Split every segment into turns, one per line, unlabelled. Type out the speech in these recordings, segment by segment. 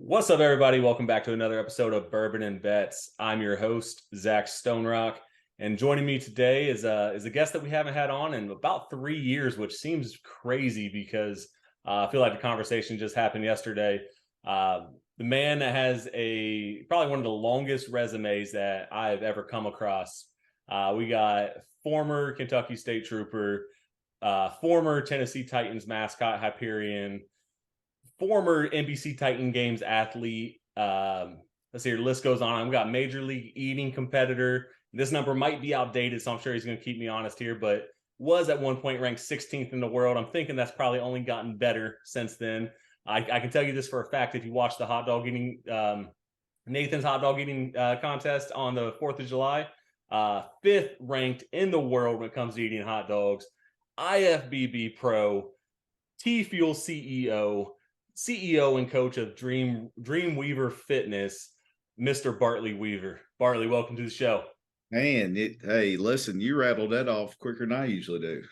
What's up, everybody? Welcome back to another episode of Bourbon and Bets. I'm your host, Zach Stonerock, and joining me today is a guest that we haven't had on in about 3 years, which seems crazy because I feel like the conversation just happened yesterday. The man that has probably one of the longest resumes that I've ever come across. We got former Kentucky State Trooper, former Tennessee Titans mascot Hyperion, former NBC Titan Games athlete. Let's see, the list goes on. I've got Major League eating competitor. This number might be outdated, so I'm sure he's going to keep me honest here, but was at one point ranked 16th in the world. I'm thinking that's probably only gotten better since then. I can tell you this for a fact. If you watch the hot dog eating, Nathan's hot dog eating contest on the 4th of July, fifth ranked in the world when it comes to eating hot dogs, IFBB Pro, T Fuel CEO and coach of Dreamweaver Fitness, Mr. Bartley Weaver. Bartley, welcome to the show.
Hey, listen, you rattled that off quicker than I usually do.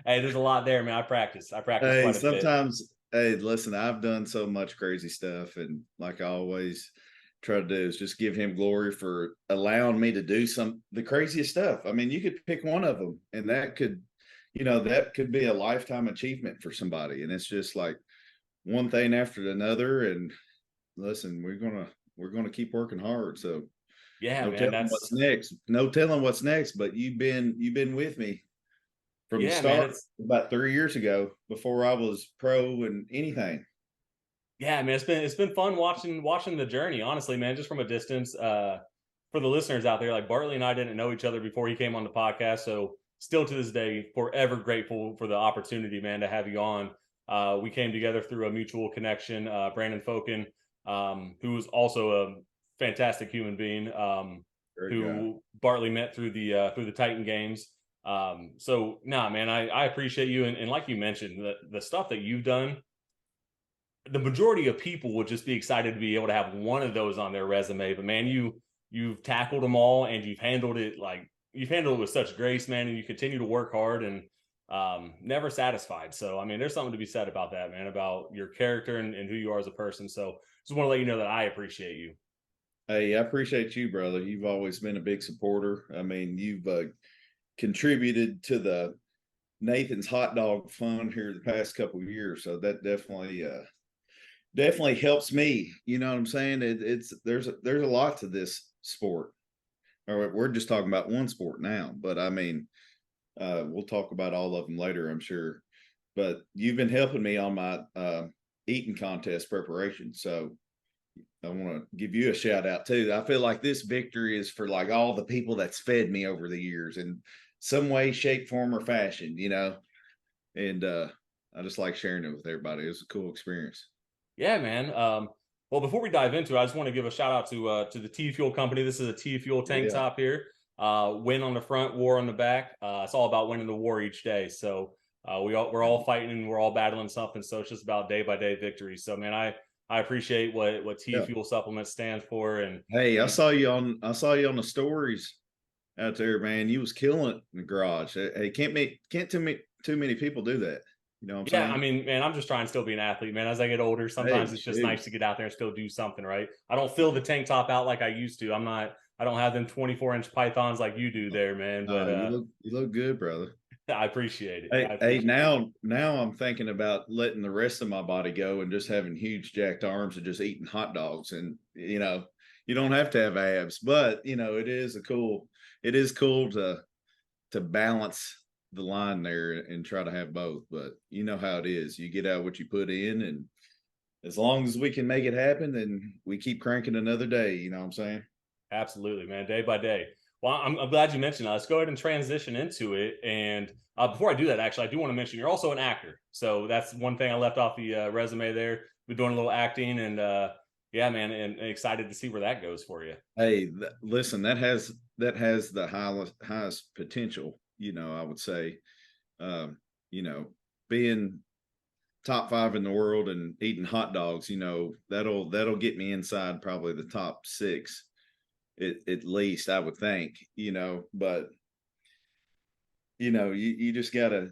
Hey, there's a lot there, man. I practice
Hey,
quite a bit.
sometimes, hey, listen, I've done so much crazy stuff, and like I always try to do is just give him glory for allowing me to do the craziest stuff. I mean, you could pick one of them, and that could be a lifetime achievement for somebody. And it's just like one thing after another. And listen, we're gonna keep working hard. So
Yeah,
no
man,
telling what's next. No telling what's next. But you've been with me from the
yeah, man,
start about 3 years ago, before I was pro and anything.
yeah, man, it's been fun watching the journey, honestly, man, just from a distance. For the listeners out there, like Bartley and I didn't know each other before he came on the podcast, so still to this day, forever grateful for the opportunity, man, to have you on. We came together through a mutual connection, Brandon Fokin, who was also a fantastic human being,
Great guy.
who Bartley met through the Titan games. So nah, man, I appreciate you, and like you mentioned, the stuff that you've done, the majority of people would just be excited to be able to have one of those on their resume. But man, you've tackled them all, and you've handled it with such grace, man, and you continue to work hard and never satisfied. So I mean, there's something to be said about that, man, about your character and who you are as a person. So just want to let you know that I appreciate you.
Hey, I appreciate you, brother. You've always been a big supporter. I mean, you've contributed to the Nathan's hot dog fund here the past couple of years, so that definitely helps me. You know what I'm saying? There's a lot to this sport. Or we're just talking about one sport now, but I mean, we'll talk about all of them later, I'm sure. But you've been helping me on my eating contest preparation, so I want to give you a shout out too. I feel like this victory is for like all the people that's fed me over the years in some way, shape, form, or fashion, And I just like sharing it with everybody. It was a cool experience.
Yeah, man. Well, before we dive into it, I just want to give a shout out to the T Fuel company. This is a T Fuel tank
Yeah.
top here. Win on the front, war on the back. It's all about winning the war each day. So we're all fighting and we're all battling something. So it's just about day by day victory. So man, I appreciate what T
Yeah.
Fuel supplements stand for.
Hey,
And
I saw you on the stories out there, man. You was killing it in the garage. Hey, can't too many people do that. You know what I'm
yeah, I
saying?
mean, man, I'm just trying to still be an athlete, man. As I get older, sometimes
Hey,
it's just
dude.
nice to get out there and still do something, right? I don't fill the tank top out like I used to. I don't have them 24-inch pythons like you do there, man. But
You look good, brother.
I appreciate it. I
Hey,
appreciate it.
now I'm thinking about letting the rest of my body go and just having huge jacked arms and just eating hot dogs. And you don't have to have abs, but it is cool to balance the line there and try to have both. But you know how it is. You get out what you put in, and as long as we can make it happen, then we keep cranking another day. You know what I'm saying?
Absolutely, man. Day by day. Well, I'm glad you mentioned that. Let's go ahead and transition into it. And before I do that, actually, I do want to mention you're also an actor. So that's one thing I left off the resume there. We're doing a little acting, and yeah, man, and excited to see where that goes for you.
Hey, listen, that has the highest potential. I would say, um, you know, being top five in the world and eating hot dogs, that'll get me inside probably the top six at least, I would think. But you just gotta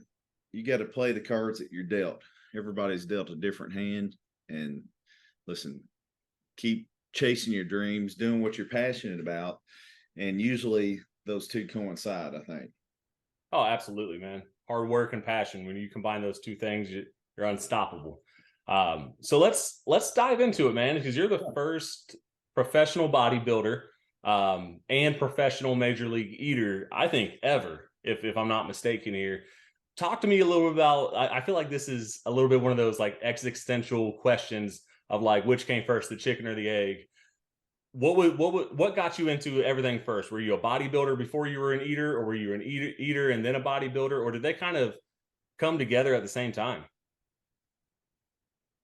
play the cards that you're dealt. Everybody's dealt a different hand, and listen, keep chasing your dreams, doing what you're passionate about. And usually those two coincide, I think.
Oh, absolutely, man. Hard work and passion. When you combine those two things, you're unstoppable. So let's dive into it, man, because you're the first professional bodybuilder and professional major league eater, I think, ever, if I'm not mistaken here. Talk to me a little bit about. I feel like this is a little bit one of those like existential questions of like which came first, the chicken or the egg. What got you into everything first? Were you a bodybuilder before you were an eater, or were you an eater and then a bodybuilder, or did they kind of come together at the same time?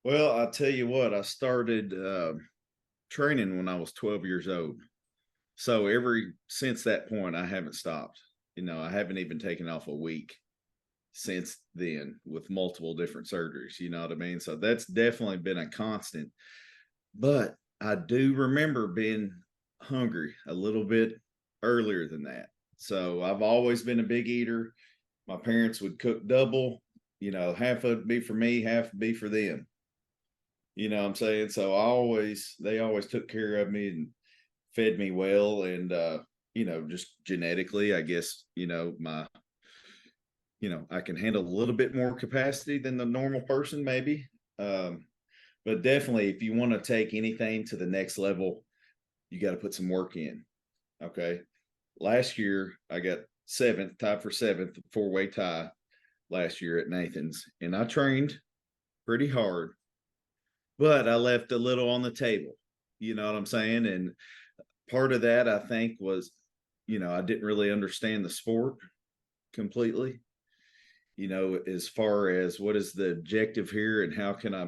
Well, I'll tell you what, I started training when I was 12 years old. So since that point, I haven't stopped. I haven't even taken off a week since then with multiple different surgeries. You know what I mean? So that's definitely been a constant. But I do remember being hungry a little bit earlier than that. So I've always been a big eater. My parents would cook double, half of it be for me, half be for them. You know what I'm saying? So they always took care of me and fed me well. And, just genetically, I guess, I can handle a little bit more capacity than the normal person, maybe. But definitely, if you want to take anything to the next level, you got to put some work in. Okay. Last year, I got tied for seventh, 4-way tie last year at Nathan's. And I trained pretty hard, but I left a little on the table. You know what I'm saying? And part of that, I think, was, I didn't really understand the sport completely. As far as what is the objective here and how can I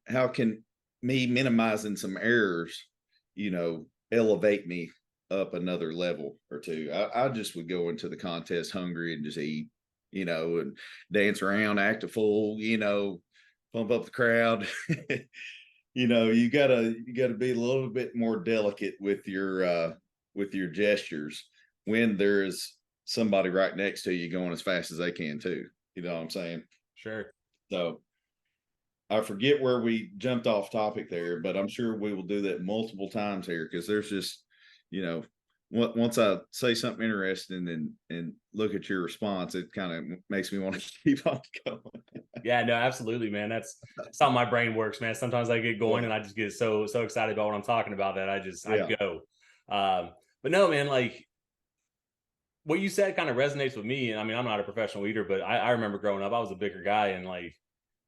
how can me minimizing some errors, elevate me up another level or two. I just would go into the contest hungry and just eat, and dance around, act a fool, pump up the crowd. You gotta be a little bit more delicate with your gestures when there's somebody right next to you going as fast as they can too. You know what I'm saying?
Sure.
So I forget where we jumped off topic there, but I'm sure we will do that multiple times here because there's just, once I say something interesting and look at your response, it kind of makes me want to keep on going.
Yeah, no, absolutely, man. That's how my brain works, man. Sometimes I get going and I just get so excited about what I'm talking about that I go. But no, man, like what you said kind of resonates with me. And I mean, I'm not a professional eater, but I remember growing up, I was a bigger guy, and like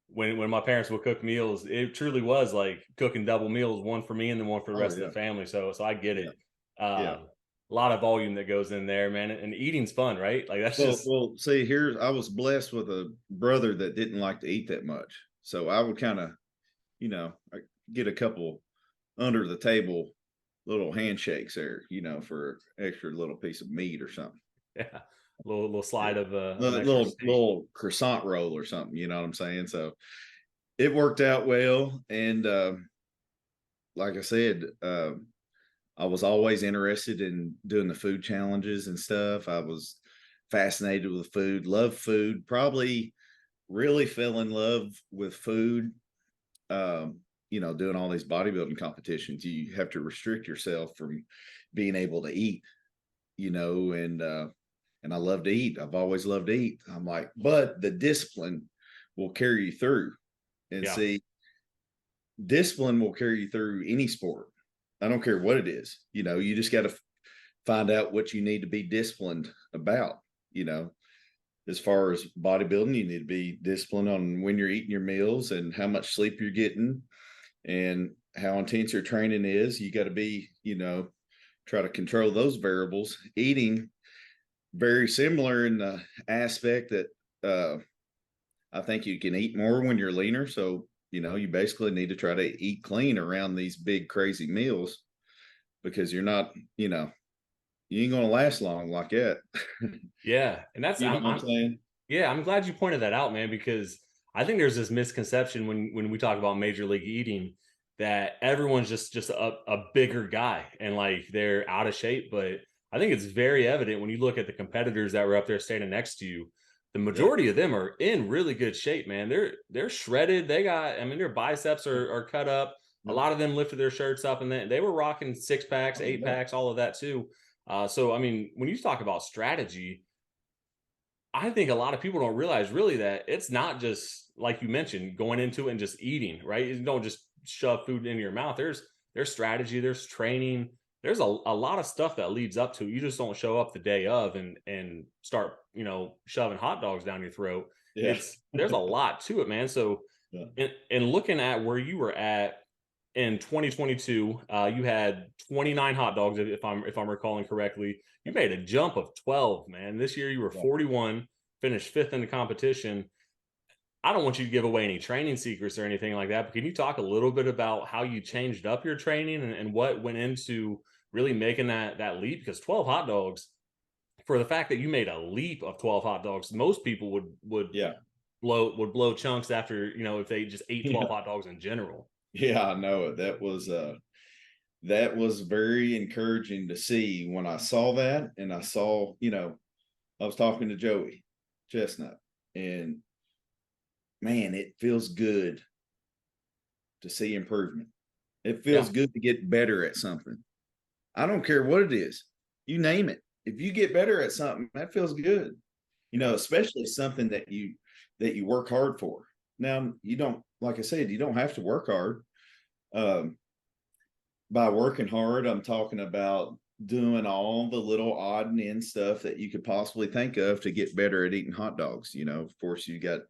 when my parents would cook meals, it truly was like cooking double meals, one for me and then one for the rest of the family. So I get it.
Yeah.
A lot of volume that goes in there, man. And eating's fun, right? Like that's just
See, I was blessed with a brother that didn't like to eat that much. So I would kind of, I get a couple under the table little handshakes there, for extra little piece of meat or something.
yeah, little slide of
little croissant roll or something, you know what I'm saying? So it worked out well. And like I said, I was always interested in doing the food challenges and stuff. I was fascinated with food, loved food, probably really fell in love with food. Doing all these bodybuilding competitions, you have to restrict yourself from being able to eat, and I love to eat. I've always loved to eat. I'm like, but the discipline will carry you through. And
yeah.
see, discipline will carry you through any sport. I don't care what it is. You just got to find out what you need to be disciplined about. As far as bodybuilding, you need to be disciplined on when you're eating your meals and how much sleep you're getting and how intense your training is. You got to be, try to control those variables. Eating, very similar in the aspect that I think you can eat more when you're leaner. So, you basically need to try to eat clean around these big, crazy meals because you're not, you ain't going to last long like that.
Yeah. And that's,
You know what I'm saying?
Yeah, I'm glad you pointed that out, man, because I think there's this misconception when we talk about major league eating that everyone's just a bigger guy and like they're out of shape. But I think it's very evident when you look at the competitors that were up there standing next to you. the
Yeah.
majority of them are in really good shape, man. They're shredded. They got, I mean, their biceps are cut up. A
Yep.
lot of them lifted their shirts up, and they were rocking 6 packs,
Oh,
eight
yeah.
packs, all of that too. So I mean, when you talk about strategy, I think a lot of people don't realize really that it's not just like you mentioned going into it and just eating, right? You don't just shove food into your mouth. There's strategy, there's training, there's a lot of stuff that leads up to it. You just don't show up the day of and start, shoving hot dogs down your throat.
Yeah.
It's there's a lot to it, man. So
Yeah.
in looking at where you were at in 2022, you had 29 hot dogs, if I'm recalling correctly. You made a jump of 12, man. This year you were
Yeah.
41, finished fifth in the competition. I don't want you to give away any training secrets or anything like that, but can you talk a little bit about how you changed up your training and what went into really making that leap? Because 12 hot dogs, for the fact that you made a leap of 12 hot dogs, most people would
Yeah.
blow chunks after, if they just ate 12
Yeah.
hot dogs in general.
Yeah, I know it. That was very encouraging to see when I saw that. And I saw, I was talking to Joey Chestnut, and man, it feels good to see improvement. It
Yeah.
feels good to get better at something. I don't care what it is. You name it. If you get better at something, that feels good.
Yeah.
Especially something that you work hard for. Now, you don't, like I said, you don't have to work hard. Um, by working hard, I'm talking about doing all the little odd and end stuff that you could possibly think of to get better at eating hot dogs. Of course, you got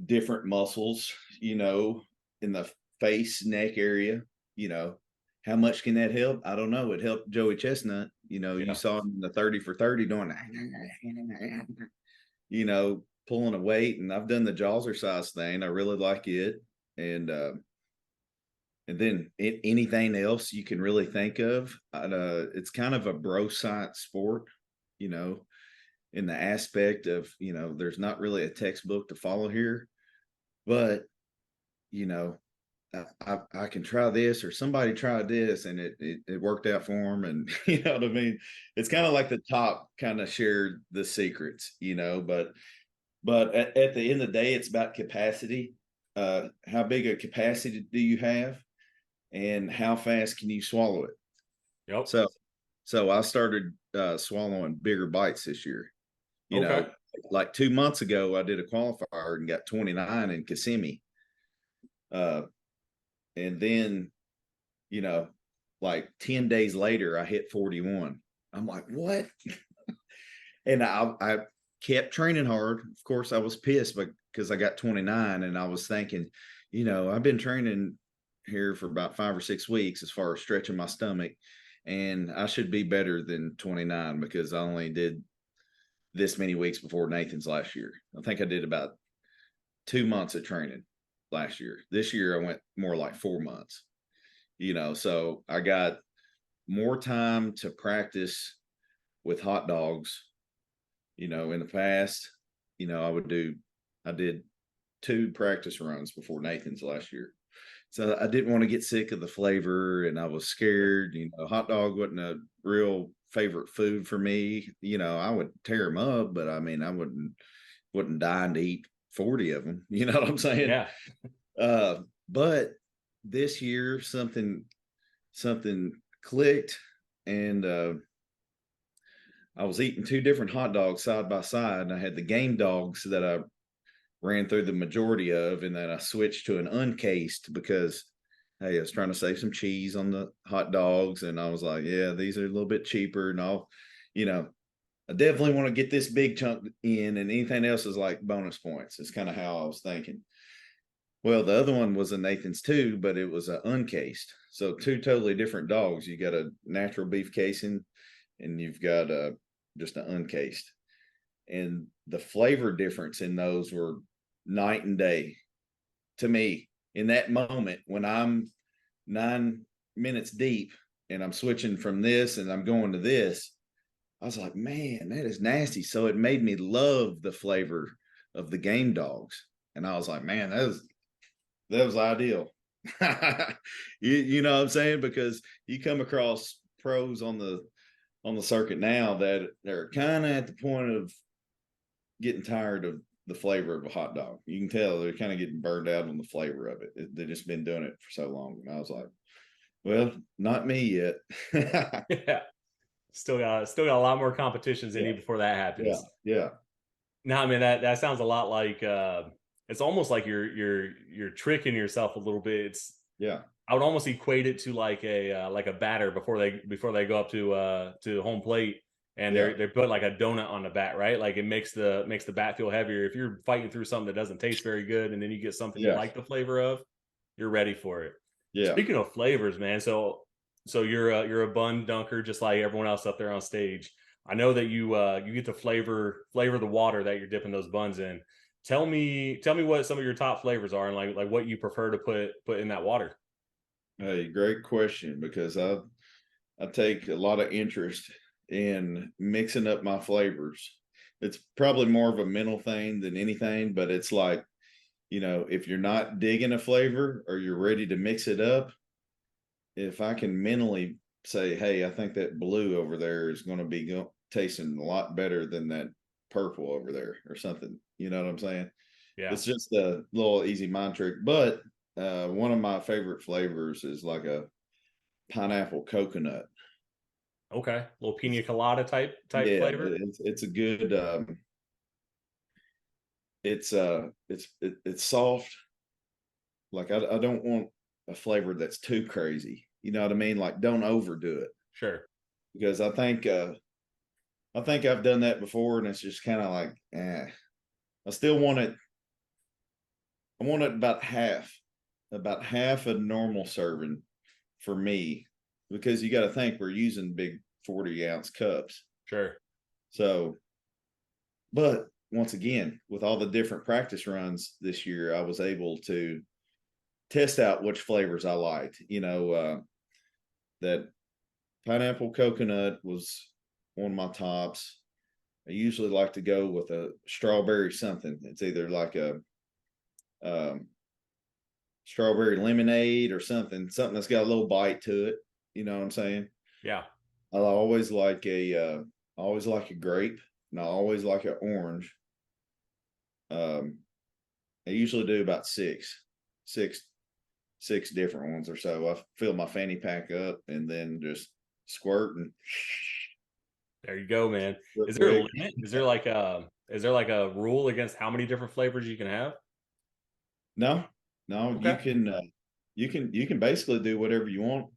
different muscles, in the face, neck area. You know, how much can that help? I don't know. It helped Joey Chestnut. You
Yeah.
saw him in the 30 for 30 doing, pulling a weight. And I've done the Jawzrsize thing. I really like it. And then anything else you can really think of. It's kind of a bro science sport, you know, in the aspect of, there's not really a textbook to follow here, but, you know, I can try this, or somebody tried this and it worked out for them. And you know what I mean? It's kind of like the top kind of shared the secrets, but at the end of the day, it's about capacity. How big a capacity do you have? And how fast can you swallow it?
Yep.
So I started swallowing bigger bites this year. You
Okay.
know, like 2 months ago, I did a qualifier and got 29 in Kissimmee. Uh, and then, you know, like 10 days later, I hit 41. I'm like, what? And I kept training hard. Of course, I was pissed because I got 29, and I was thinking, I've been training here for about 5 or 6 weeks as far as stretching my stomach, and I should be better than 29 because I only did this many weeks before Nathan's last year. I think I did about 2 months of training last year. This year I went more like 4 months, so I got more time to practice with hot dogs. In the past, I did 2 practice runs before Nathan's last year. So I didn't want to get sick of the flavor, and I was scared. Hot dog wasn't a real favorite food for me. I would tear them up, but I mean, I wouldn't die to eat 40 of them. You know what I'm saying?
Yeah.
But this year something clicked, and I was eating 2 different hot dogs side by side, and I had the game dogs that I ran through the majority of, and then I switched to an uncased because, hey, I was trying to save some cheese on the hot dogs, and I was like, yeah, these are a little bit cheaper, and I definitely want to get this big chunk in, and anything else is like bonus points. It's kind of how I was thinking. Well, the other one was a Nathan's too, but it was a uncased, so 2 totally different dogs. You got a natural beef casing, and you've got just an uncased. And the flavor difference in those were night and day to me in that moment when I'm 9 minutes deep and I'm switching from this and I'm going to this. I was like, man, that is nasty. So it made me love the flavor of the game dogs. And I was like, man, that was ideal. You know what I'm saying? Because you come across pros on the circuit now that they're kind of at the point of getting tired of the flavor of a hot dog. You can tell they're kind of getting burned out on the flavor of it. They've just been doing it for so long. And I was like, well, not me yet. Yeah,
Yeah. Still got a lot more competitions they need before that
yeah,
happens.
yeah,
No, I mean that sounds a lot like it's almost like you're tricking yourself a little bit. It's
yeah,
I would almost equate it to like a batter before they go up to home plate and
yeah,
they put like a donut on the bat, right? Like it makes the bat feel heavier. If you're fighting through something that doesn't taste very good and then you get something you
yeah,
like the flavor of, you're ready for it.
yeah.
Speaking of flavors, man, so you're a bun dunker just like everyone else up there on stage. I know that you get to flavor the water that you're dipping those buns in. Tell me what some of your top flavors are and like what you prefer to put in that water.
Hey, great question because I take a lot of interest in mixing up my flavors. It's probably more of a mental thing than anything, but it's like, if you're not digging a flavor or you're ready to mix it up, if I can mentally say, hey, I think that blue over there is going to be tasting a lot better than that purple over there or something. You know what I'm saying?
Yeah.
It's just a little easy mind trick. But one of my favorite flavors is like a pineapple coconut.
Okay. Little pina colada type
Yeah,
flavor.
it's a good it's soft. Like I don't want a flavor that's too crazy. You know what I mean? Like don't overdo it
Sure.
because I think I've done that before and it's just kind of like I still want it. I want it about half a normal serving for me because you got to think we're using big 40-ounce cups.
Sure.
So, but once again, with all the different practice runs this year, I was able to test out which flavors I liked. That pineapple coconut was one of my tops. I usually like to go with a strawberry something. It's either like a um, strawberry lemonade or something that's got a little bite to it. You know what I'm saying?
Yeah.
I always like a grape, and I always like an orange. Um, I usually do about six, six different ones or so. I fill my fanny pack up and then just squirt and
There you go, man.
real
Is there a
quick.
limit? Is there like a rule against how many different flavors you can have?
No, no,
Okay.
you can basically do whatever you want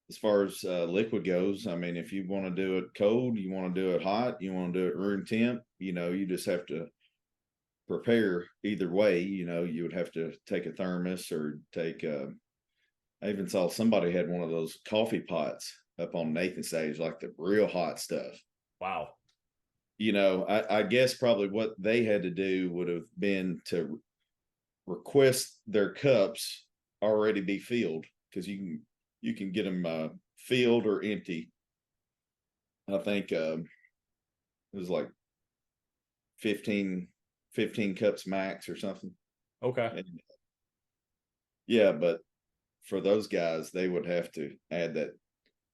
as far as liquid goes. I mean, if you want to do it cold, you want to do it hot, you want to do it room temp, you just have to prepare either way. You would have to take a thermos or take I even saw somebody had one of those coffee pots up on Nathan's stage, like the real hot stuff.
Wow.
I guess probably what they had to do would have been to request their cups already be filled because you can get them filled or empty. I think it was like 15 15 cups max or something.
Okay.
And yeah, but for those guys, they would have to add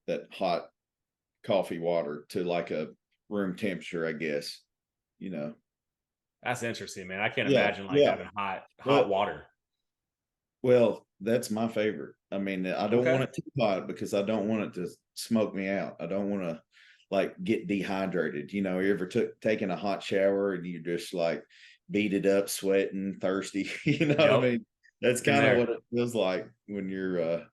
that hot coffee water to like a room temperature, I guess. You know.
That's interesting, man. I can't
Yeah,
imagine like
yeah.
having hot
But
water.
well, that's my favorite. I mean, I don't want
Okay.
it too hot because I don't want it to smoke me out. I don't want to like get dehydrated. You ever taking a hot shower and you just like beat it up, sweating, thirsty. You know what I
Yep.
mean? That's
Been
kind of
there.
what it feels like when you're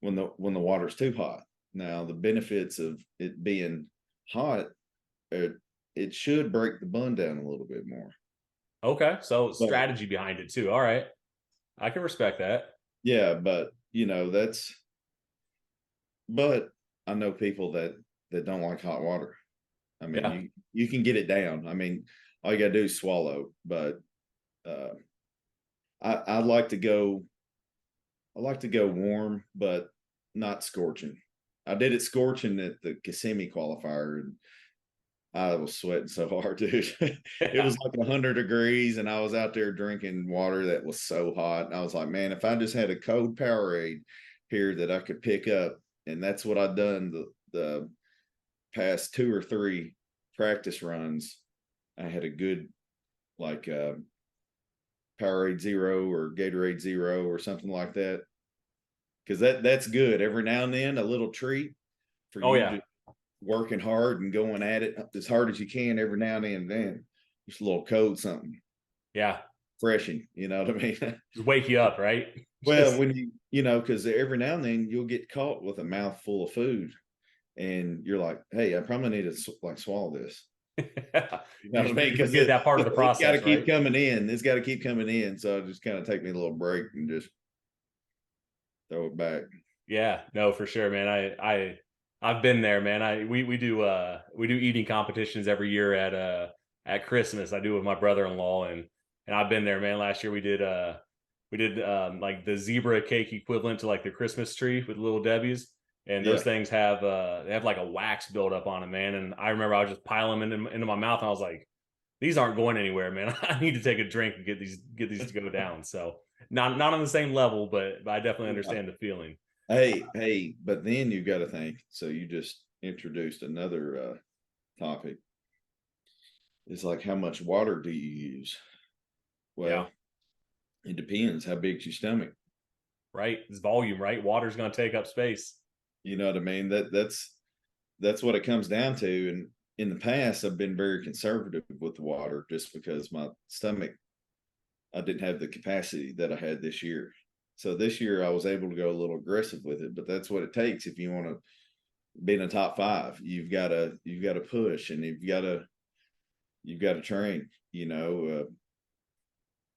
when the water's too hot. Now, the benefits of it being hot, it, it should break the bun down a little bit more.
Okay. So
But
strategy behind it too. All right. I can respect that.
yeah, but but I know people that don't like hot water. I mean,
Yeah.
you can get it down. I mean, all you gotta do is swallow. But uh, I like to go. I like to go warm, but not scorching. I did it scorching at the Kissimmee qualifier, and I was sweating so hard, dude. It
Yeah.
was like 100 degrees, and I was out there drinking water that was so hot. And I was like, man, if I just had a cold Powerade here that I could pick up, and that's what I've done the past two or three practice runs. I had a good like Powerade Zero or Gatorade Zero or something like that. Because that's good. Every now and then, a little treat for
Oh
you
yeah.
to working hard and going at it as hard as you can every now and then. Just a little cold something
Yeah.
refreshing, you know what I mean?
Just wake you up, right?
Well,
Just
when you know, because every now and then you'll get caught with a mouthful of food, and you're like, "Hey, I probably need to like swallow this." You know what I mean?
you
Because
forget that part of the
it's got to
process,
keep
right?
coming in. It's got to keep coming in. So I just kind of take me a little break and just throw it back.
Yeah, no, for sure, man. I've been there, man. We do eating competitions every year at Christmas. I do with my brother-in-law, and I've been there, man. Last year we did like the zebra cake equivalent to like the Christmas tree with little Debbie's. And those
Yeah.
things have they have like a wax buildup on them, man. And I remember I was just piling them into my mouth, and I was like, these aren't going anywhere, man. I need to take a drink and get these to go down. So not on the same level, but I definitely understand the feeling.
Hey, but then you got to think. So you just introduced another topic. It's like how much water do you use?
Yeah,
Well, it depends how big's your stomach.
right. It's volume, right? Water's going to take up space.
You know what I mean? That's what it comes down to. And in the past, I've been very conservative with the water just because my stomach, I didn't have the capacity that I had this year. So this year I was able to go a little aggressive with it, but that's what it takes if you want to be in the top five. You've got to push, and you've got to train.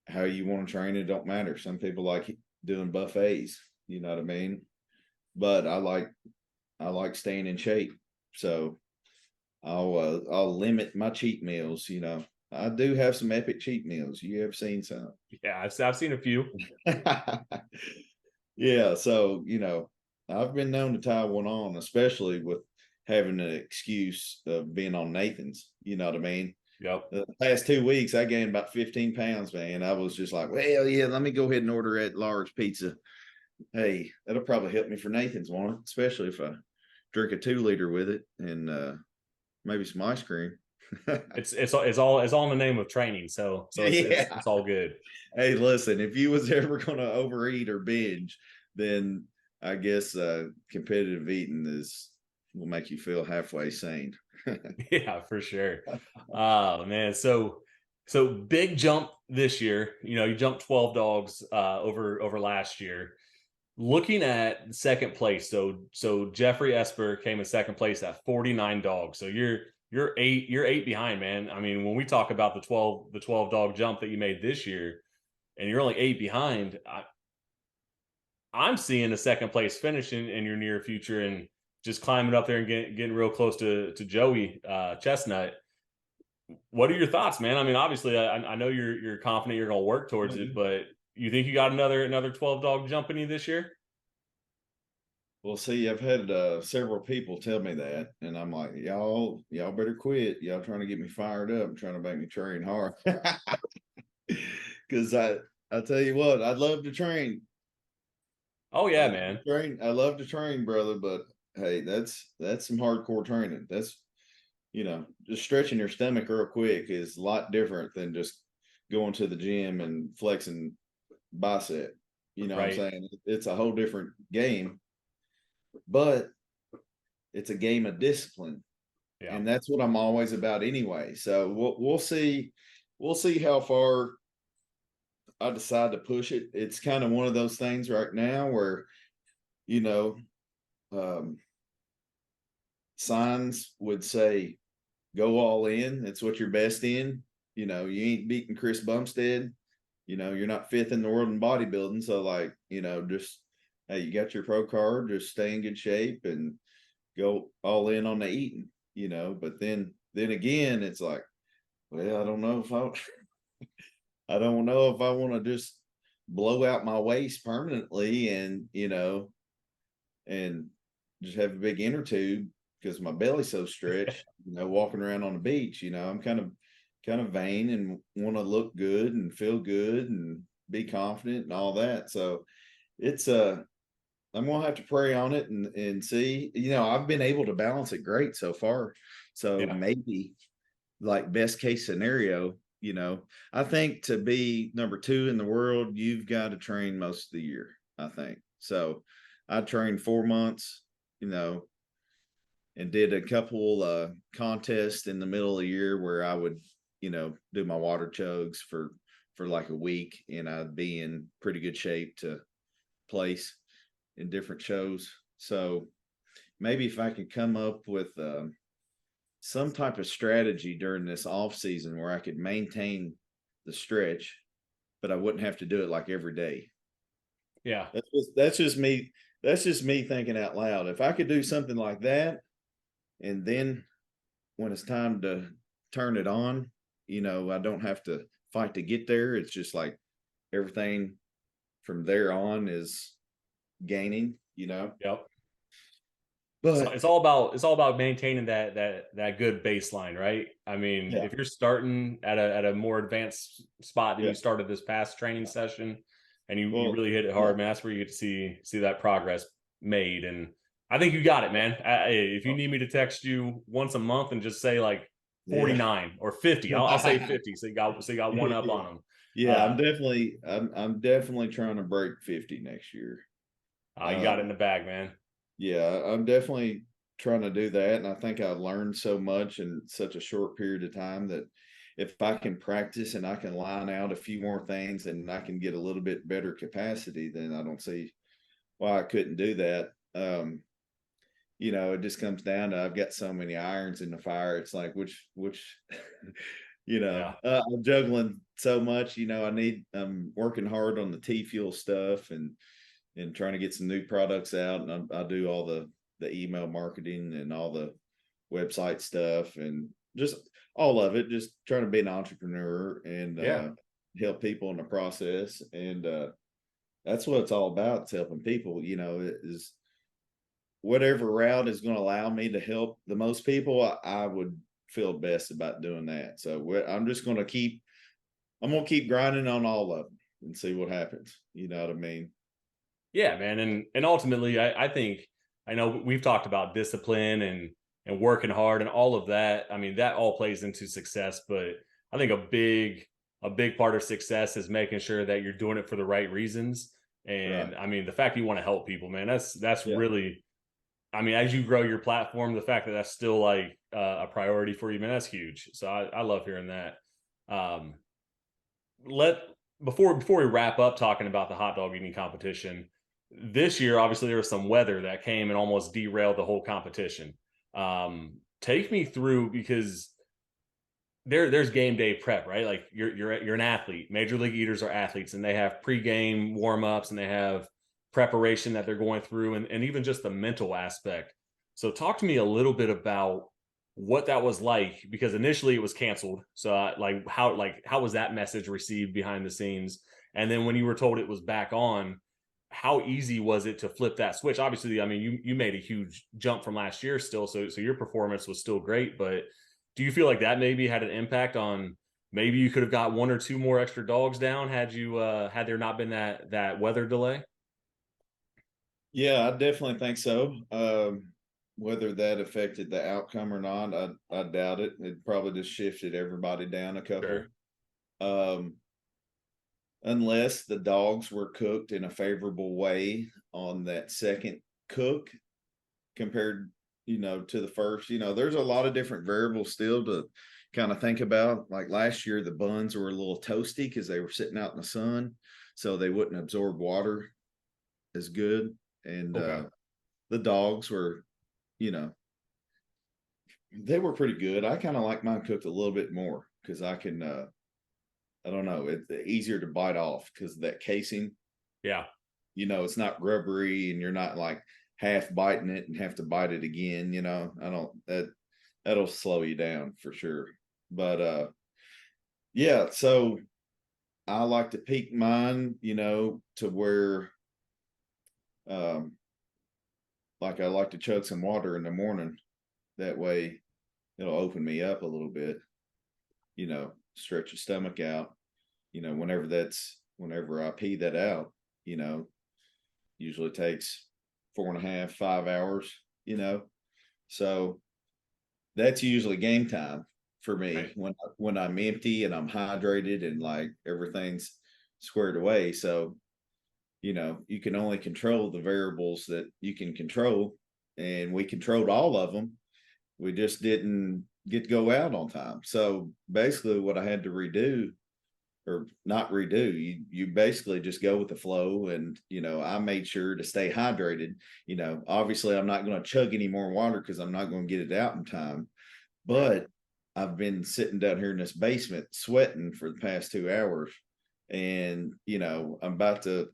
How you want to train it don't matter. Some people like doing buffets. You know what I mean? But I like staying in shape. So I'll limit my cheat meals. I do have some epic cheat meals. You have seen some.
Yeah, I've seen a few.
Yeah, so I've been known to tie one on, especially with having an excuse of being on Nathan's. You know what I mean?
Yep.
The past 2 weeks, I gained about 15 pounds, man. I was just like, well, yeah, let me go ahead and order that large pizza. Hey, that'll probably help me for Nathan's one, especially if I drink a 2 liter with it and maybe some ice cream.
It's all in the name of training. So
Yeah.
it's all good.
Hey, listen, if you was ever going to overeat or binge, then I guess competitive eating will make you feel halfway sane.
Yeah, for sure. Oh man, so big jump this year. You know, you jumped 12 dogs over last year. Looking at second place, so Jeffrey Esper came in second place at 49 dogs. So you're eight behind, man. I mean, when we talk about the 12 dog jump that you made this year, and you're only eight behind, I'm seeing a second place finish in your near future, and just climbing up there and getting real close to Joey Chestnut. What are your thoughts, man? I mean, obviously, I know you're confident you're going to work towards it, but you think you got another 12 dog jump in you this year?
Well, see, I've had several people tell me that, and I'm like, y'all better quit. Y'all trying to get me fired up, trying to make me train hard. Because I tell you what, I'd love to train.
Oh
I
yeah,
love
man.
to train. I love to train, brother. But hey, that's some hardcore training. That's just stretching your stomach real quick is a lot different than just going to the gym and flexing bicep. You know what I'm
Right.
saying? It's a whole different game, but it's a game of discipline,
Yeah.
and that's what I'm always about anyway. So we'll see how far I decide to push it. It's kind of one of those things right now where you know um, signs would say go all in. It's what you're best in. You ain't beating Chris Bumstead. You're not fifth in the world in bodybuilding. So like, just hey, you got your pro card, just stay in good shape and go all in on the eating, but then again, it's like, well, I don't know if I want to just blow out my waist permanently and just have a big inner tube because my belly's so stretched, walking around on the beach. I'm kind of vain and want to look good and feel good and be confident and all that. So it's I'm gonna have to pray on it and see. I've been able to balance it great so far. So
Yeah.
maybe like best case scenario, I think to be number 2 in the world, you've got to train most of the year, I think. So I trained 4 months, you know, and did a couple contests in the middle of the year where I would, do my water chugs for like a week, and I'd be in pretty good shape to place in different shows. So maybe if I could come up with some type of strategy during this off season where I could maintain the stretch, but I wouldn't have to do it like every day.
Yeah.
That's just me. That's just me thinking out loud. If I could do something like that, and then when it's time to turn it on, I don't have to fight to get there. It's just like everything from there on is gaining,
Yep. So
But
it's all about maintaining that good baseline, right? I mean,
yeah,
if you're starting at a more advanced spot than
yeah.
you started this past training session, and you
Well,
really hit it
yeah.
hard, man, that's where you get to see that progress made. And I think you got it, man. If you need me to text you once a month and just say like
Yeah.
49 or 50, I'll say 50. So you got one up
Yeah.
on them.
Yeah,
Uh,
I'm definitely trying to break 50 next year.
you got it in
Um,
the bag, man.
yeah, I'm definitely trying to do that. And I think I've learned so much in such a short period of time that if I can practice and I can line out a few more things and I can get a little bit better capacity, then I don't see why I couldn't do that. It just comes down to I've got so many irons in the fire. It's like which
Yeah.
I'm juggling so much. I'm working hard on the T fuel stuff and trying to get some new products out. And I do all the email marketing and all the website stuff and just all of it. Just trying to be an entrepreneur and
Yeah.
help people in the process. And that's what it's all about. It's helping people. Is whatever route is going to allow me to help the most people. I would feel best about doing that. So I'm just going to keep. I'm going to keep grinding on all of them and see what happens. You know what I mean?
Yeah, man, and ultimately, I think I know we've talked about discipline and working hard and all of that. I mean, that all plays into success, but I think a big part of success is making sure that you're doing it for the right reasons.
Right.
And I mean, the fact you want to help people, man, that's
Yeah.
really. I mean, as you grow your platform, the fact that that's still like a priority for you, man, that's huge. So I love hearing that. Um, let before we wrap up talking about the hot dog eating competition this year, obviously there was some weather that came and almost derailed the whole competition. Take me through, because there's game day prep, right? Like you're an athlete. Major league eaters are athletes, and they have pregame warm-ups and they have preparation that they're going through, and even just the mental aspect. So talk to me a little bit about what that was like, because initially it was canceled. So how was that message received behind the scenes? And then when you were told it was back on, how easy was it to flip that switch? Obviously, I mean, you made a huge jump from last year still, so your performance was still great, but do you feel like that maybe had an impact on, maybe you could have got one or two more extra dogs down had there not been that weather delay?
Yeah, I definitely think so. Whether that affected the outcome or not, I doubt it. It probably just shifted everybody down a
Sure.
couple. Um, unless the dogs were cooked in a favorable way on that second cook compared, to the first. There's a lot of different variables still to kind of think about. Like last year, the buns were a little toasty because they were sitting out in the sun, so they wouldn't absorb water as good. And
Okay.
the dogs were, you know, they were pretty good. I kind of like mine cooked a little bit more because I can, I don't know, it's easier to bite off because of that casing.
Yeah.
It's not rubbery and you're not like half biting it and have to bite it again. I don't, that'll slow you down for sure. But, yeah, so I like to peak mine, to where, um, like I like to chug some water in the morning. That way it'll open me up a little bit, stretch your stomach out, whenever I pee that out, you know, usually takes 4.5, 5 hours, so that's usually game time. for
Right.
me when I'm empty and I'm hydrated and like everything's squared away. So, you can only control the variables that you can control, and we controlled all of them. We just didn't get to go out on time. So basically what I had to redo, or not redo, you basically just go with the flow. And I made sure to stay hydrated. Obviously I'm not going to chug any more water because I'm not going to get it out in time.
Right.
But I've been sitting down here in this basement sweating for the past 2 hours, and I'm about to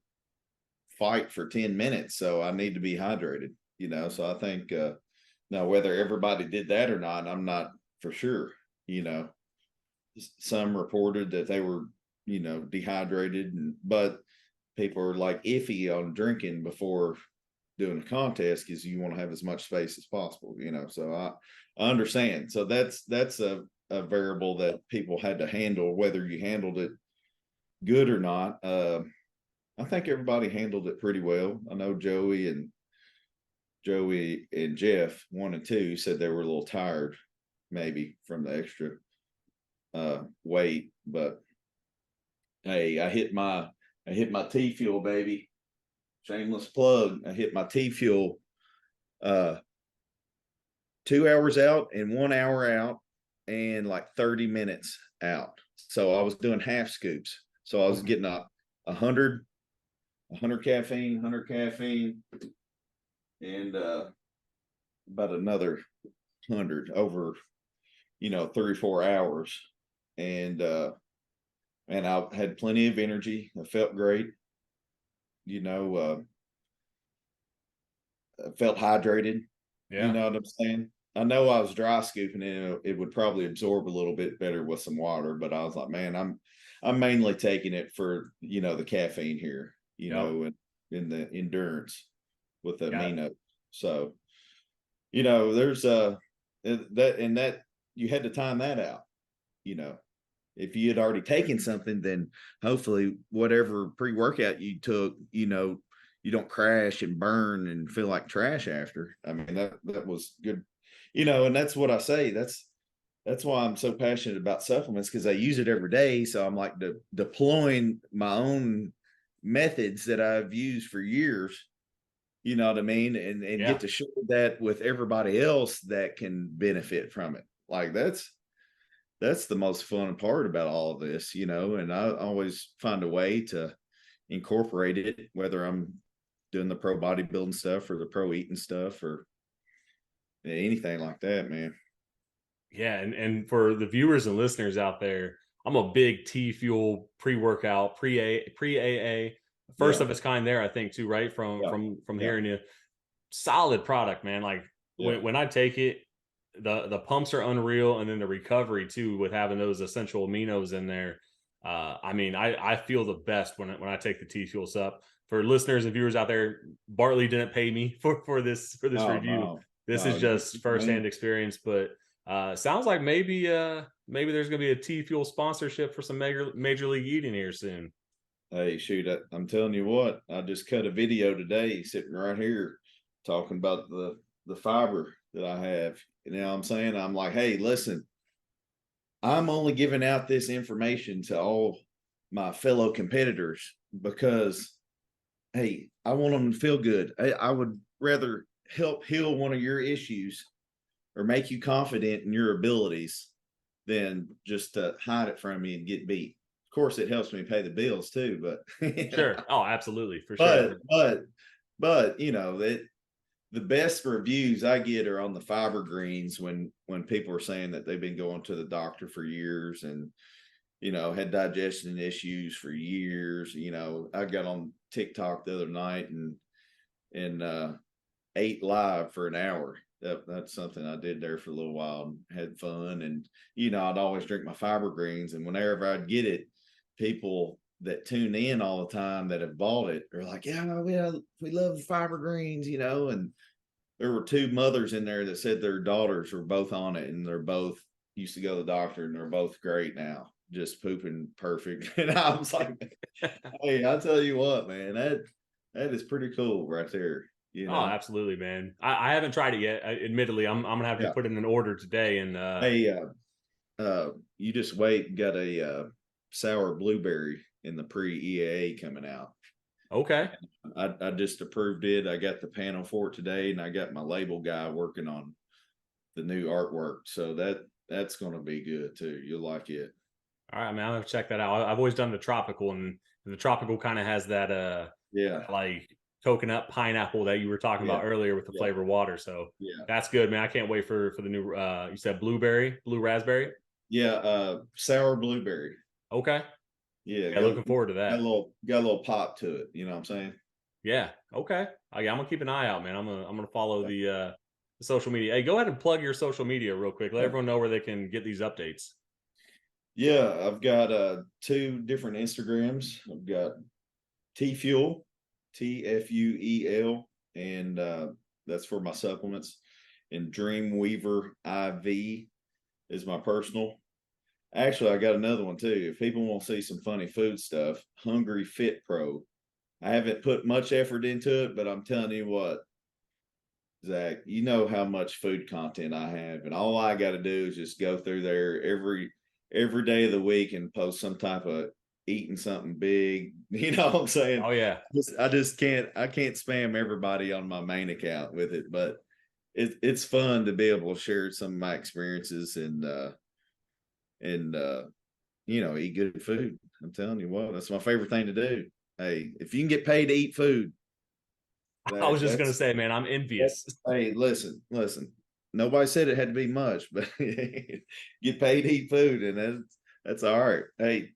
fight for 10 minutes, so I need to be hydrated. So I think now whether everybody did that or not, I'm not for sure. you know some reported that they were dehydrated, but people are like iffy on drinking before doing a contest because you want to have as much space as possible. So I understand. So that's a variable that people had to handle, whether you handled it good or not. I think everybody handled it pretty well. I know Joey and Jeff 1 and 2 said they were a little tired, maybe from the extra weight. But hey, I hit my T fuel, baby. Shameless plug. I hit my T fuel 2 hours out and 1 hour out and like 30 minutes out. So I was doing half scoops. So I was getting a hundred caffeine, 100 caffeine, and about another 100 over 3 or 4 hours. And I had plenty of energy. I felt great. I felt hydrated. You
Yeah.
know what I'm saying? I know I was dry scooping it. It would probably absorb a little bit better with some water, but I was like, man, I'm mainly taking it for the caffeine here,
Yep.
and in the endurance with the
Yeah.
amino. So there's that you had to time that out. You know, if you had already taken something, then hopefully whatever pre-workout you took, you don't crash and burn and feel like trash after. I mean, that was good. And that's what I say. That's why I'm so passionate about supplements, because I use it every day. So I'm like deploying my own methods that I've used for years, you know what I mean? And
Yeah.
get to share that with everybody else that can benefit from it. Like that's the most fun part about all of this, and I always find a way to incorporate it, whether I'm doing the pro bodybuilding stuff or the pro eating stuff or anything like that, man.
Yeah, and for the viewers and listeners out there, I'm a big T Fuel pre-workout, pre AA, first
Yeah.
of its kind there, I think too, right? From
Yeah.
from
Yeah.
hearing you. Solid product, man. Like
Yeah.
when I take it, the pumps are unreal, and then the recovery too with having those essential aminos in there. I mean, I feel the best when I take the T Fuel stuff. For listeners and viewers out there, Bartley didn't pay me for this
Oh
review.
no.
This is
No, just
just
me.
firsthand experience, but sounds like maybe there's gonna be a T Fuel sponsorship for some major league eating here soon.
Hey, shoot, I'm telling you what, I just cut a video today sitting right here talking about the fiber that I have. You know what I'm saying? I'm like, hey, listen, I'm only giving out this information to all my fellow competitors because, hey, I want them to feel good. I would rather help heal one of your issues or make you confident in your abilities than just to hide it from me and get beat. Of course, it helps me pay the bills too, but
Sure. Oh, absolutely, for sure.
but but that the best reviews I get are on the fiber greens when people are saying that they've been going to the doctor for years and had digestion issues for years. I got on TikTok the other night and ate live for an hour. That's something I did there for a little while and had fun. And I'd always drink my fiber greens, and whenever I'd get it, people that tune in all the time that have bought it are like, yeah, we love the fiber greens, and there were two mothers in there that said their daughters were both on it, and they're both used to go to the doctor, and they're both great now, just pooping perfect. And I was like, hey, I'll tell you what, man, that is pretty cool right there.
Oh, absolutely, man. I haven't tried it yet. Admittedly, I'm gonna have to
Yeah.
put in an order today, and
Hey, You just wait. Got a sour blueberry in the pre-EAA coming out.
Okay.
I just approved it. I got the panel for it today, and I got my label guy working on the new artwork. So that's going to be good too. You'll like it.
All right, man. I'll have to check that out. I've always done the tropical, and the tropical kind of has that
Yeah,
like coconut pineapple that you were talking
yeah,
about earlier with the
yeah,
flavored water. So
yeah,
that's good, man. I can't wait for the new you said blueberry, blue raspberry.
yeah. Sour blueberry.
Okay.
Yeah,
Yeah, looking forward to that.
got a little pop to it. You know what I'm saying?
Yeah. Okay. Yeah, I'm gonna keep an eye out, man. I'm gonna follow the social media. Hey, go ahead and plug your social media real quick. Let everyone know where they can get these updates.
Yeah, I've got two different Instagrams. I've got T Fuel, TFUEL, and that's for my supplements. And Dreamweaver IV is my personal. Actually, I got another one too. If people want to see some funny food stuff, Hungry Fit Pro. I haven't put much effort into it, but I'm telling you what, Zach, you know how much food content I have, and all I got to do is just go through there every day of the week and post some type of eating something big. You know what I'm saying?
Oh yeah.
I just can't spam everybody on my main account with it, but it's fun to be able to share some of my experiences and eat good food. I'm telling you what, that's my favorite thing to do. Hey, if you can get paid to eat food,
I was just gonna
that's
say, man, I'm envious.
hey, listen. Nobody said it had to be much, but get paid to eat food, and that's all right. Hey,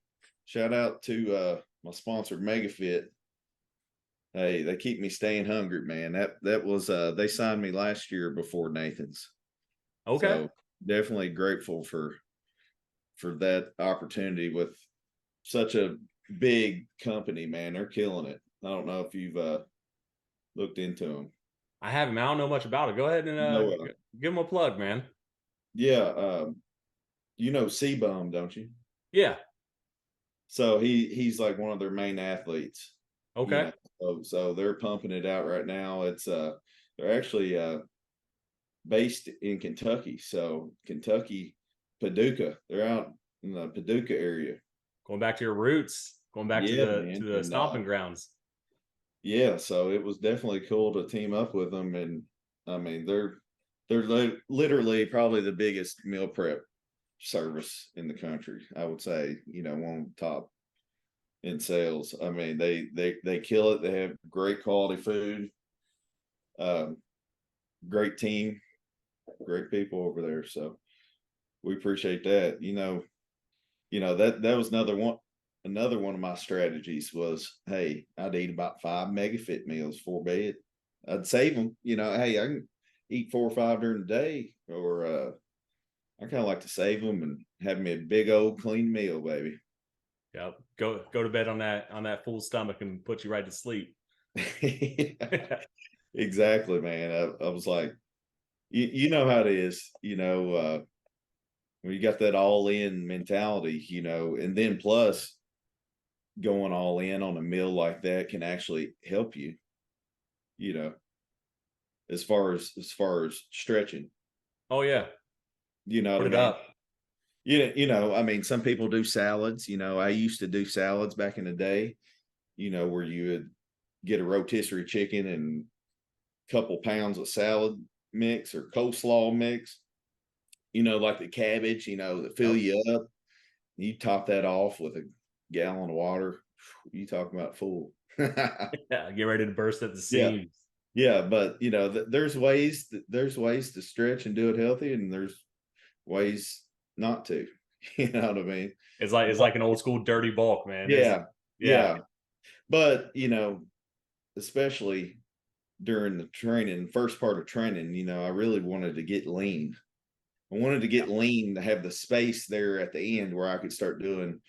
shout out to my sponsor, MegaFit. Hey, they keep me staying hungry, man. That was they signed me last year before Nathan's.
Okay.
So definitely grateful for that opportunity with such a big company, man. They're killing it. I don't know if you've looked into them.
I haven't, man. I don't know much about it. Go ahead and
No,
give them a plug, man.
yeah, you know C-Bum, don't you?
Yeah.
So he's like one of their main athletes, you
Okay.
know. So they're pumping it out right now. It's they're actually based in Kentucky. So Kentucky, Paducah. They're out in the Paducah area.
Going back to your roots, going back to
Yeah,
to
man.
the
And
stomping grounds.
yeah, so it was definitely cool to team up with them. And I mean, they're literally probably the biggest meal prep service in the country. I would say, one of the top in sales. I mean, they kill it. They have great quality food, um, great team, great people over there. So we appreciate that. That was another one of my strategies was, hey, I'd eat about 5 MegaFit meals for bed. I'd save them. Hey, I can eat 4 or 5 during the day, or I kind of like to save them and have me a big old clean meal, baby.
Yep. Go to bed on that full stomach and put you right to sleep.
Exactly, man. I was like, you know how it is, when you got that all in mentality, and then plus going all in on a meal like that can actually help you, you know, as far as stretching,
Oh yeah.
you know what
Put
I
it
mean?
up.
I mean, some people do salads, I used to do salads back in the day, where you would get a rotisserie chicken and a couple pounds of salad mix or coleslaw mix, like the cabbage, that fill
Yep.
you up. You top that off with a gallon of water. You talking about full.
Yeah. Get ready to burst at the
Yeah.
seams.
Yeah. But there's ways to stretch and do it healthy, and there's ways not to. You know what I mean?
It's
But
like an old school dirty bulk, man.
yeah,
Yeah.
yeah. But especially during the training, first part of training, I really wanted to get lean. I wanted to get lean to have the space there at the end where I could start doing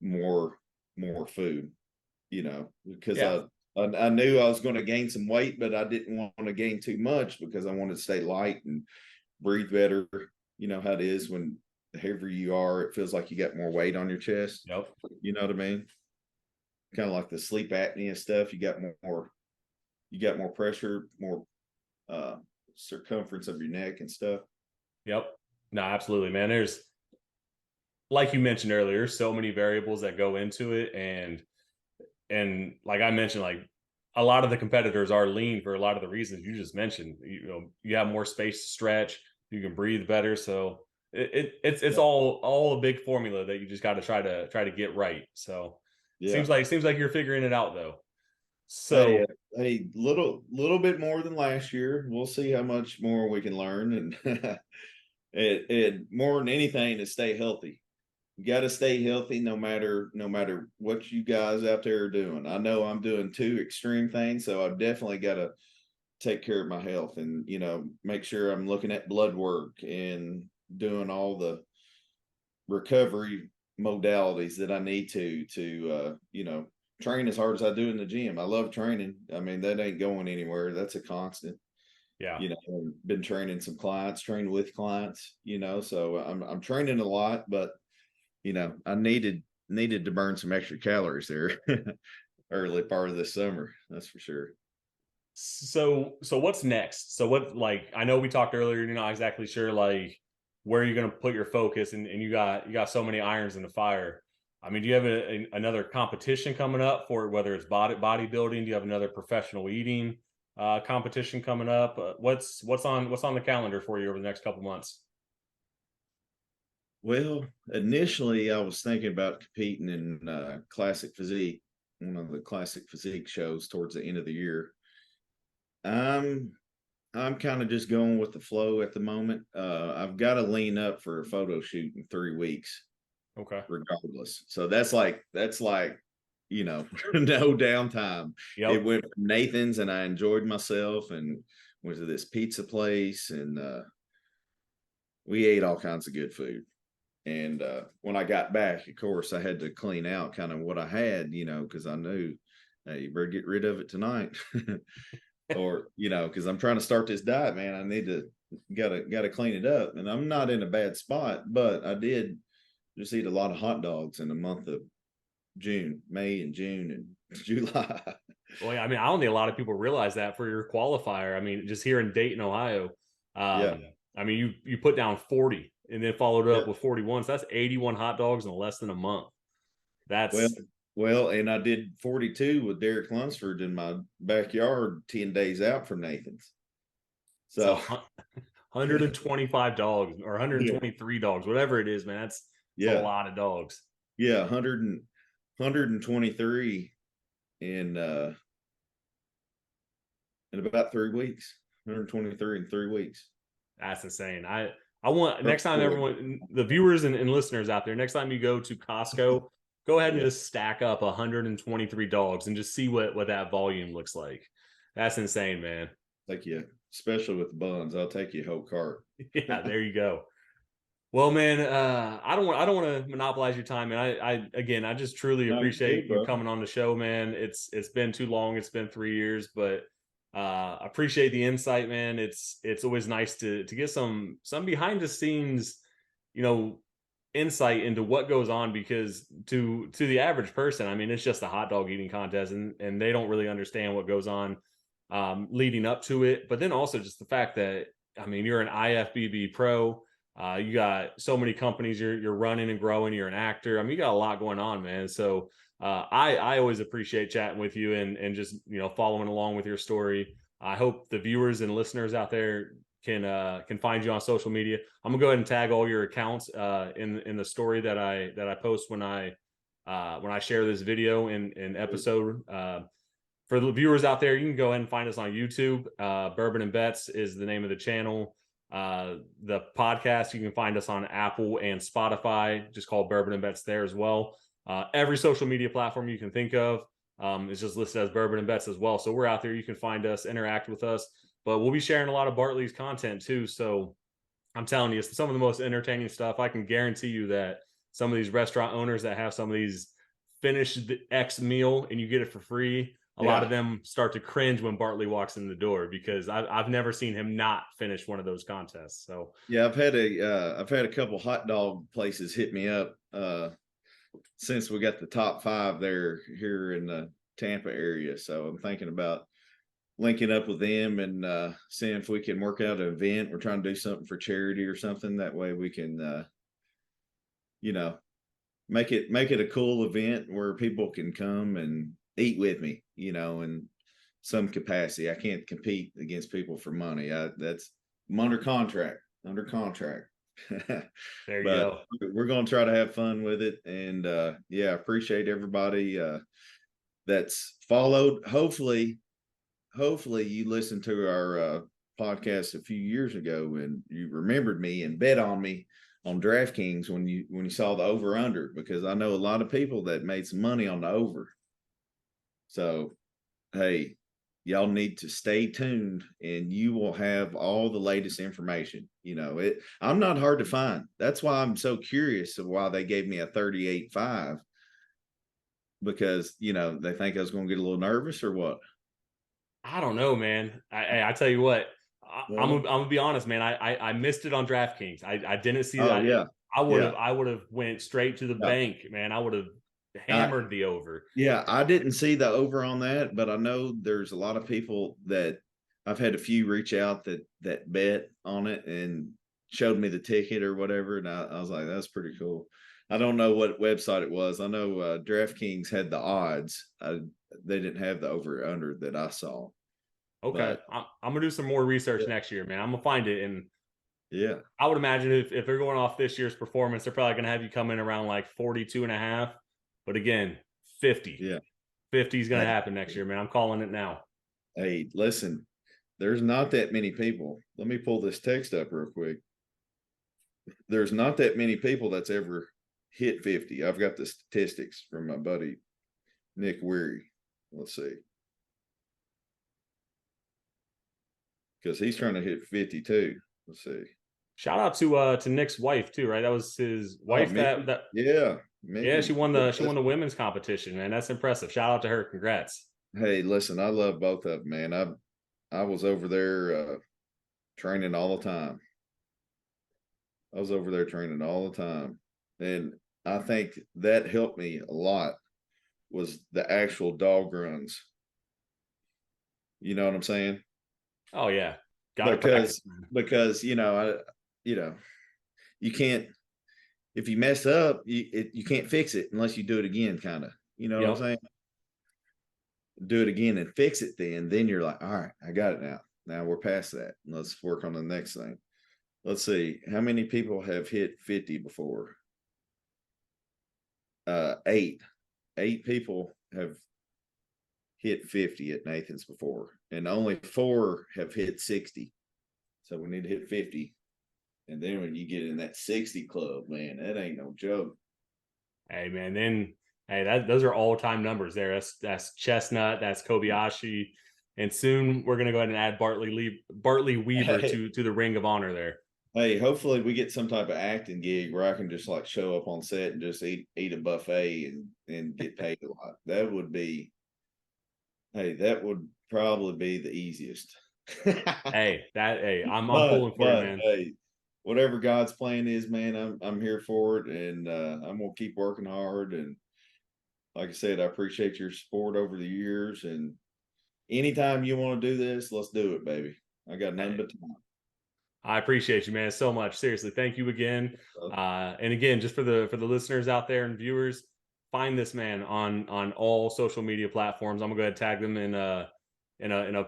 more food, because
Yeah.
I knew I was going to gain some weight, but I didn't want to gain too much because I wanted to stay light and breathe better. You know how it is when the heavier you are, it feels like you got more weight on your chest.
Yep.
You know what I mean? Kind of like the sleep apnea stuff. You got more pressure, more circumference of your neck and stuff.
Yep. No, absolutely, man. like you mentioned earlier, so many variables that go into it, and like I mentioned, like a lot of the competitors are lean for a lot of the reasons you just mentioned. You have more space to stretch, you can breathe better, so it's
Yeah.
all a big formula that you just got to try to get right. So
Yeah.
seems like you're figuring it out though.
Hey,
So
hey, little bit more than last year. We'll see how much more we can learn, and it more than anything to stay healthy. You got to stay healthy no matter what you guys out there are doing. I know I'm doing two extreme things, so I've definitely got to take care of my health, and make sure I'm looking at blood work and doing all the recovery modalities that I need to train as hard as I do in the gym. I love training. I mean, that ain't going anywhere. That's a constant.
yeah.
Been training some clients, trained with clients, so I'm training a lot, but I needed to burn some extra calories there early part of this summer. That's for sure.
So what's next? So what, like, I know we talked earlier, you're not exactly sure like where you're gonna put your focus, and you got so many irons in the fire. I mean, do you have another competition coming up for whether it's bodybuilding? Do you have another professional eating competition coming up? What's on the calendar for you over the next couple months?
Well, initially I was thinking about competing in classic physique, one of the classic physique shows towards the end of the year. I'm I'm kind of just going with the flow at the moment. I've got to lean up for a photo shoot in 3 weeks,
Okay.
regardless. So that's like no downtime. It
Yep.
went from Nathan's, and I enjoyed myself, and went to this pizza place, and we ate all kinds of good food. And when I got back, of course, I had to clean out kind of what I had, because I knew, hey, you better get rid of it tonight. Or because I'm trying to start this diet, man. I need to gotta clean it up, and I'm not in a bad spot, but I did just eat a lot of hot dogs in the month of May and June and July.
Well, yeah, I mean, I don't think a lot of people realize that for your qualifier. I mean, just here in Dayton, Ohio,
Yeah,
I mean, you put down 40 and then followed
yeah.
up with 41. So that's 81 hot dogs in less than a month.
Well,
That's
well, and I did 42 with Derek Lunsford in my backyard 10 days out from Nathan's.
it's a
So
125 dogs or
yeah,
123 dogs, whatever it is, man. That's a
yeah,
lot of dogs.
yeah, 123 in about 3 weeks. 123 in 3 weeks.
That's insane. I want
Oh,
next time
boy.
everyone, the viewers and listeners out there, next time you go to Costco, go ahead and
Yeah,
just stack up 123 dogs and just see what that volume looks like. That's insane, man.
take you, especially with the buns. I'll take you a whole cart.
Yeah, there you go. Well, man, I don't want to monopolize your time, and I again, I just truly
No, you
appreciate
good,
you
bro.
coming on the show, man. It's been too long. It's been 3 years, but I appreciate the insight, man. It's always nice to get some behind the scenes, you know, insight into what goes on, because to the average person, I mean, it's just a hot dog eating contest, and they don't really understand what goes on leading up to it. But then also just the fact that, I mean, you're an IFBB pro. You got so many companies you're running and growing. You're an actor. I mean, you got a lot going on, man. So I always appreciate chatting with you and just following along with your story. I hope the viewers and listeners out there can find you on social media. I'm gonna go ahead and tag all your accounts in the story that I post when I share this video in episode. For the viewers out there, you can go ahead and find us on YouTube. Bourbon and Bets is the name of the channel. The podcast, you can find us on Apple and Spotify, just called Bourbon and Bets there as well. Every social media platform you can think of is just listed as Bourbon and Bets as well. So we're out there. You can find us, interact with us, but we'll be sharing a lot of Bartley's content too. So I'm telling you, it's some of the most entertaining stuff. I can guarantee you that some of these restaurant owners that have some of these finish the X meal and you get it for free, a lot
Yeah,
of them start to cringe when Bartley walks in the door, because I've never seen him not finish one of those contests. So
yeah. I've had a couple hot dog places hit me up since we got the top five there here in the Tampa area. So I'm thinking about linking up with them and seeing if we can work out an event. We're trying to do something for charity or something. That way we can, make it a cool event where people can come and eat with me, in some capacity. I can't compete against people for money. I'm under contract, under contract.
There you
But
go.
we're going to try to have fun with it. And yeah, appreciate everybody that's followed. Hopefully you listened to our podcast a few years ago and you remembered me and bet on me on DraftKings when you saw the over under, because I know a lot of people that made some money on the over. So hey, y'all need to stay tuned and you will have all the latest information. I'm not hard to find. That's why I'm so curious of why they gave me a 38.5, because they think I was going to get a little nervous or what.
I don't know, man. I tell you what, I'm gonna be honest, man. I missed it on DraftKings. I didn't see
Oh
that.
yeah.
I would have went straight to the
Yeah.
bank, man. I would have
I,
hammered the over.
Yeah, I didn't see the over on that, but I know there's a lot of people that I've had a few reach out that bet on it and showed me the ticket or whatever, and I was like, that's pretty cool. I don't know what website it was. I know DraftKings had the odds. They didn't have the over under that I saw.
Okay,
But
I'm gonna do some more research
yeah,
next year, man. I'm gonna find it, and
yeah,
I would imagine if they're going off this year's performance, they're probably gonna have you come in around like 42.5. But again, 50.
yeah.
50 is gonna
Hey,
happen next year, man. I'm calling it now.
hey, listen, there's not that many people. Let me pull this text up real quick. There's not that many people that's ever hit 50. I've got the statistics from my buddy Nick Weary. Let's see. Because he's trying to hit 52. Let's see.
Shout out to Nick's wife too, right? That was his
Oh,
wife
Mickey. Yeah,
yeah,
Mickey.
she won the women's competition, man. That's impressive. Shout out to her. Congrats.
Hey, listen, I love both of them, man. I was over there training all the time. I was over there training all the time. And I think that helped me a lot was the actual dog runs. You know what I'm saying?
Oh yeah. Gotta practice,
Because
man.
because you can't, if you mess up, you can't fix it unless you do it again, kind of. You know what I'm
Yep.
saying? Do it again and fix it. Then you're like, all right, I got it now. Now we're past that. Let's work on the next thing. Let's see. How many people have hit 50 before? Eight. 8 people have hit 50 at Nathan's before, and only 4 have hit 60. So we need to hit 50. And then when you get in that 60 club, man, that ain't no joke.
Hey man, then those are all time numbers there. That's Chestnut, that's Kobayashi, and soon we're gonna go ahead and add Bartley Weaver to the Ring of Honor there.
Hey, hopefully we get some type of acting gig where I can just like show up on set and just eat a buffet and get paid a lot. That would be, hey, that would probably be the easiest.
I'm
but
pulling for you,
but
man.
hey, whatever God's plan is, man, I'm here for it, and I'm gonna keep working hard. And like I said, I appreciate your support over the years. And anytime you want to do this, let's do it, baby. I got nothing but time.
I appreciate you, man, so much. Seriously, thank you again. And again, just for the listeners out there and viewers, find this man on all social media platforms. I'm gonna go ahead and tag them in a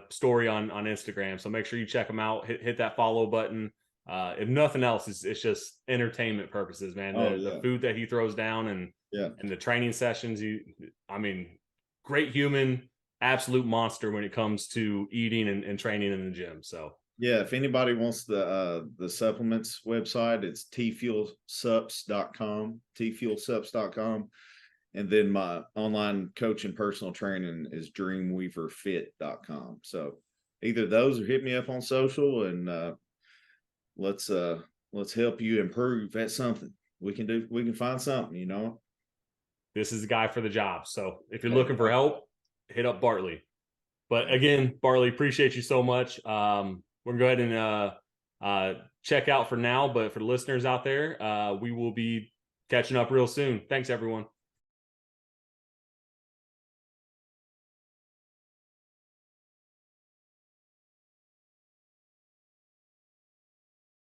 story on Instagram. So make sure you check him out. Hit that follow button. If nothing else, it's just entertainment purposes, man. The food that he throws down and the training sessions. I mean, great human, absolute monster when it comes to eating and training in the gym. So.
Yeah, if anybody wants the supplements website, it's tfuelsups.com, tfuelsups.com. And then my online coach and personal training is dreamweaverfit.com. So either those or hit me up on social, and let's help you improve at something. We can find something.
This is the guy for the job. So if you're
Hey,
looking for help, hit up Bartley. But again, Bartley, appreciate you so much. We're going to go ahead and check out for now. But for the listeners out there, we will be catching up real soon. Thanks, everyone.